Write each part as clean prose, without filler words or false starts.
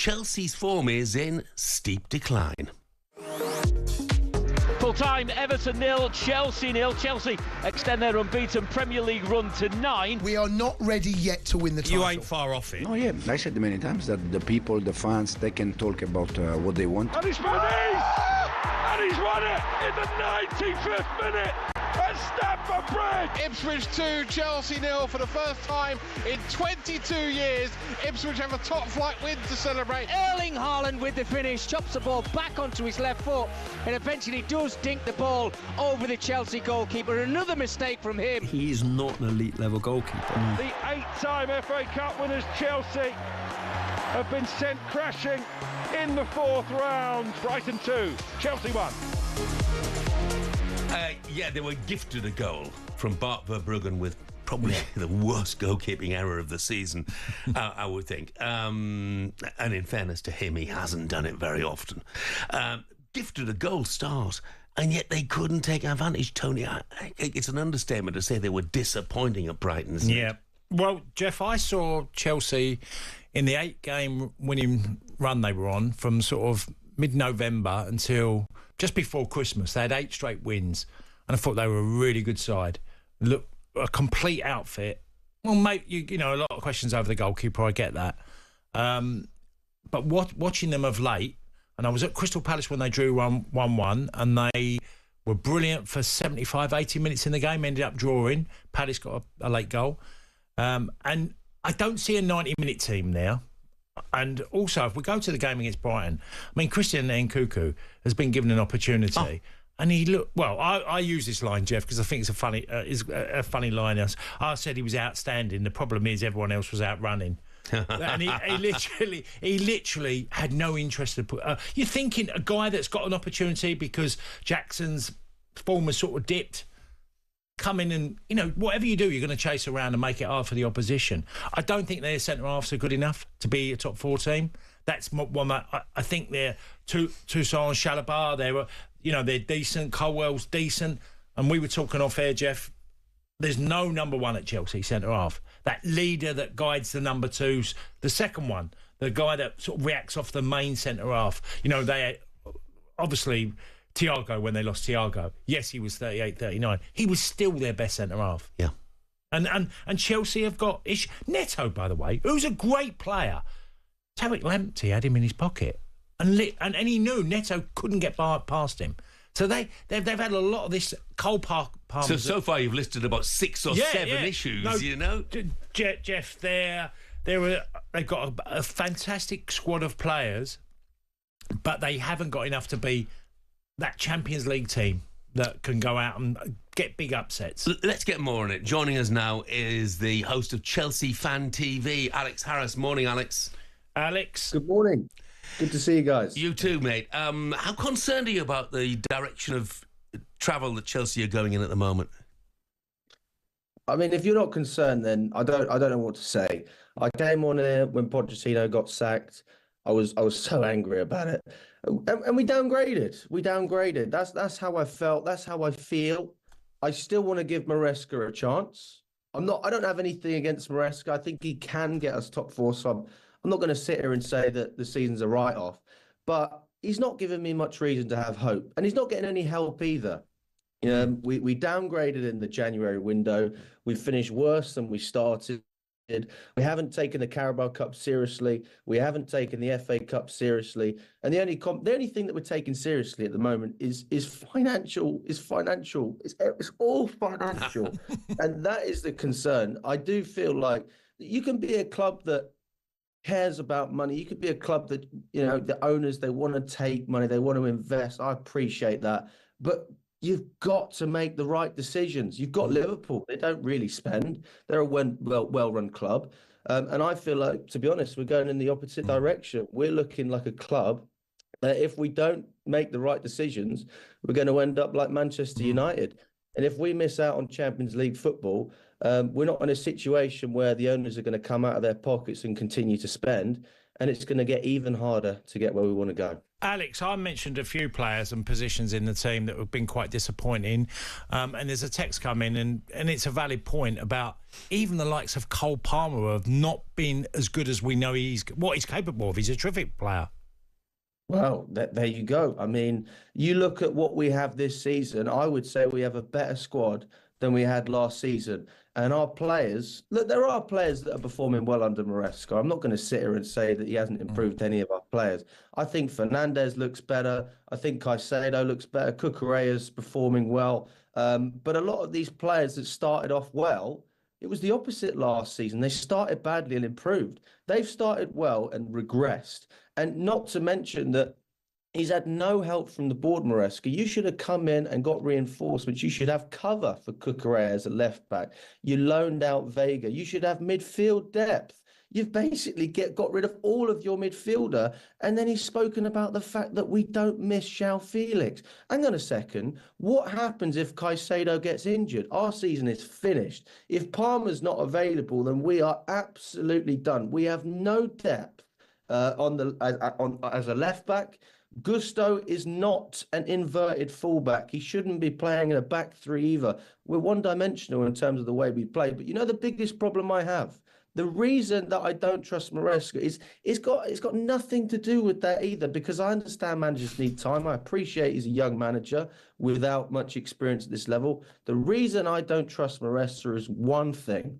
Chelsea's form is in steep decline. Full-time, Everton 0, Chelsea 0. Chelsea extend their unbeaten Premier League run to 9. We are not ready yet to win the title. You ain't far off it. Oh yeah, I said many times that the people, the fans, they can talk about what they want. And he's won it! And he's won it in the 95th minute! At Stamford Bridge! Ipswich 2, Chelsea 0 for the first time in 22 years. Ipswich have a top flight win to celebrate. Erling Haaland with the finish, chops the ball back onto his left foot and eventually does dink the ball over the Chelsea goalkeeper. Another mistake from him. He is not an elite level goalkeeper. The 8-time FA Cup winners Chelsea have been sent crashing in the 4th round. Brighton 2, Chelsea 1. Yeah, they were gifted a goal from Bart Verbruggen with probably the worst goalkeeping error of the season, I would think. And in fairness to him, he hasn't done it very often. Gifted a goal start, and yet they couldn't take advantage, Tony. It's an understatement to say they were disappointing at Brighton, isn't it? Well, Jeff, I saw Chelsea in the 8-game winning run they were on from sort of mid-November until just before Christmas. They had 8 straight wins, and I thought they were a really good side. Look, a complete outfit. Well, mate, you know, a lot of questions over the goalkeeper, I get that. But watching them of late, and I was at Crystal Palace when they drew 1-1, and they were brilliant for 75, 80 minutes in the game, ended up drawing. Palace got a late goal. And I don't see a 90-minute team now. And also, if we go to the game against Brighton, I mean, Christian Nkunku has been given an opportunity. And he looked well. I use this line, Jeff, because I think it's a funny line. I said he was outstanding. The problem is everyone else was outrunning, and he literally had no interest to put. You're thinking a guy that's got an opportunity because Jackson's form has sort of dipped. Come in and, you know, whatever you do, you're going to chase around and make it hard for the opposition. I don't think their centre-halves are good enough to be a top 4 team. That's one that I think they're Toussaint, Chalobah, they're decent. Colwell's decent. And we were talking off air, Jeff, there's no number 1 at Chelsea centre-half. That leader that guides the number 2s, the second one, the guy that sort of reacts off the main centre-half. You know, they obviously... Thiago, when they lost Thiago, yes, he was 38, 39. He was still their best centre-half. Yeah. And Chelsea have got... Neto, by the way, who's a great player. Tariq Lamptey had him in his pocket. And he knew Neto couldn't get past him. So they've had a lot of this Cole Palmer. So far you've listed about 6 or 7 issues, no, you know? Jeff, they've got a fantastic squad of players, but they haven't got enough to be... that Champions League team that can go out and get big upsets. Let's get more on it. Joining us now is the host of Chelsea Fan TV, Alex Harris. Morning, Alex. Alex. Good morning. Good to see you guys. You too, mate. How concerned are you about the direction of travel that Chelsea are going in at the moment? I mean, if you're not concerned, then I don't know what to say. I came on here when Pochettino got sacked. I was so angry about it. And we downgraded. That's how I felt. That's how I feel. I still want to give Maresca a chance. I don't have anything against Maresca. I think he can get us top 4. So I'm not going to sit here and say that the season's a write-off. But he's not giving me much reason to have hope. And he's not getting any help either. We downgraded in the January window. We finished worse than we started. We haven't taken the Carabao Cup seriously. We haven't taken the FA Cup seriously. And the only thing that we're taking seriously at the moment is financial. It's all financial. And that is the concern. I do feel like you can be a club that cares about money. You could be a club that, you know, the owners, they want to take money. They want to invest. I appreciate that. But you've got to make the right decisions. You've got Liverpool. They don't really spend. They're a well-run club. And I feel like, to be honest, we're going in the opposite direction. We're looking like a club that if we don't make the right decisions, we're going to end up like Manchester United. And if we miss out on Champions League football, we're not in a situation where the owners are going to come out of their pockets and continue to spend. and it's going to get even harder to get where we want to go. Alex, I mentioned a few players and positions in the team that have been quite disappointing, and there's a text come in, and it's a valid point about even the likes of Cole Palmer have not been as good as we know what he's capable of. He's a terrific player. Well, there you go. I mean, you look at what we have this season, I would say we have a better squad than we had last season. And our players, look, there are players that are performing well under Maresca. I'm not going to sit here and say that he hasn't improved any of our players. I think Fernandez looks better. I think Caicedo looks better. Cucurella's performing well. But a lot of these players that started off well, it was the opposite last season. They started badly and improved. They've started well and regressed. And not to mention that he's had no help from the board, Maresca. You should have come in and got reinforcements. You should have cover for Cucurella as a left back. You loaned out Vega. You should have midfield depth. You've basically got rid of all of your midfielder. And then he's spoken about the fact that we don't miss João Felix. Hang on a second. What happens if Caicedo gets injured? Our season is finished. If Palmer's not available, then we are absolutely done. We have no depth as a left back. Gusto is not an inverted fullback. He shouldn't be playing in a back three either. We're one-dimensional in terms of the way we play. But you know the biggest problem I have? The reason that I don't trust Maresca is it's got nothing to do with that either, because I understand managers need time. I appreciate he's a young manager without much experience at this level. The reason I don't trust Maresca is one thing.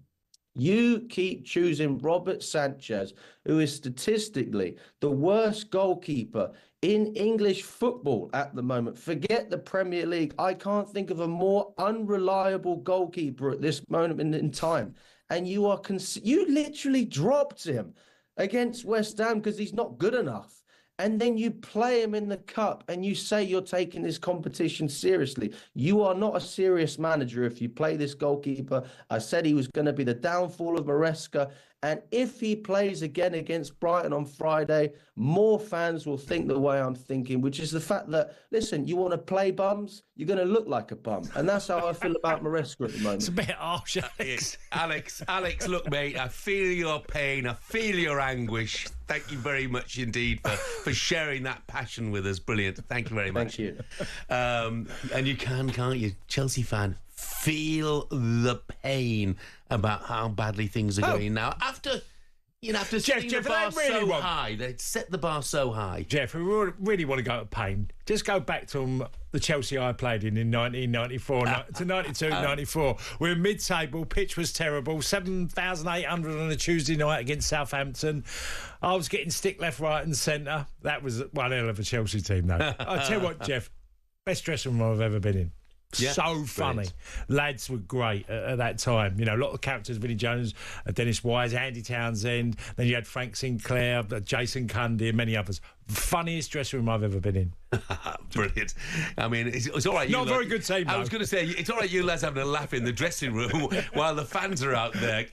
You keep choosing Robert Sanchez, who is statistically the worst goalkeeper in English football at the moment. Forget the Premier League. I can't think of a more unreliable goalkeeper at this moment in time. And you literally dropped him against West Ham because he's not good enough. And then you play him in the cup and you say you're taking this competition seriously. You are not a serious manager if you play this goalkeeper. I said he was going to be the downfall of Maresca. And if he plays again against Brighton on Friday, more fans will think the way I'm thinking, which is the fact that, listen, you want to play bums, you're going to look like a bum. And that's how I feel about Maresca at the moment. It's a bit harsh, Alex, look, mate, I feel your pain. I feel your anguish. Thank you very much indeed for sharing that passion with us. Brilliant. Thank you very much. Thank you. And you can't you, Chelsea fan, feel the pain about how badly things are going now. After setting the bar so high, they set the bar so high. Jeff, we really want to go to pain. Just go back to the Chelsea I played in 1994 to 92, 94. We were mid-table, pitch was terrible, 7,800 on a Tuesday night against Southampton. I was getting stick left, right and centre. That was one hell of a Chelsea team, though. I'll tell you what, Jeff, best dressing room I've ever been in. Yeah, so funny. brilliant. Lads were great at that time. You know, a lot of characters, Vinnie Jones, Dennis Wise, Andy Townsend. Then you had Frank Sinclair, Jason Cundy and many others. Funniest dressing room I've ever been in. Brilliant. I mean, it's all right. Not a very good team, though. I was going to say, it's all right you lads having a laugh in the dressing room while the fans are out there,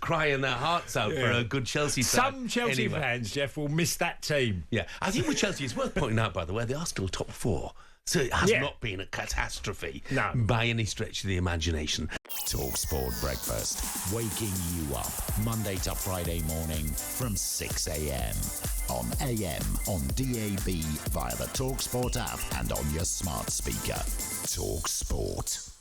crying their hearts out for a good Chelsea side. Some Chelsea fans, Jeff, will miss that team. Yeah. I think with Chelsea, it's worth pointing out, by the way, they are still top four. So it has not been a catastrophe by any stretch of the imagination. talkSPORT Breakfast, waking you up Monday to Friday morning from 6 a.m. on AM, on DAB, via the talkSPORT app and on your smart speaker. talkSPORT.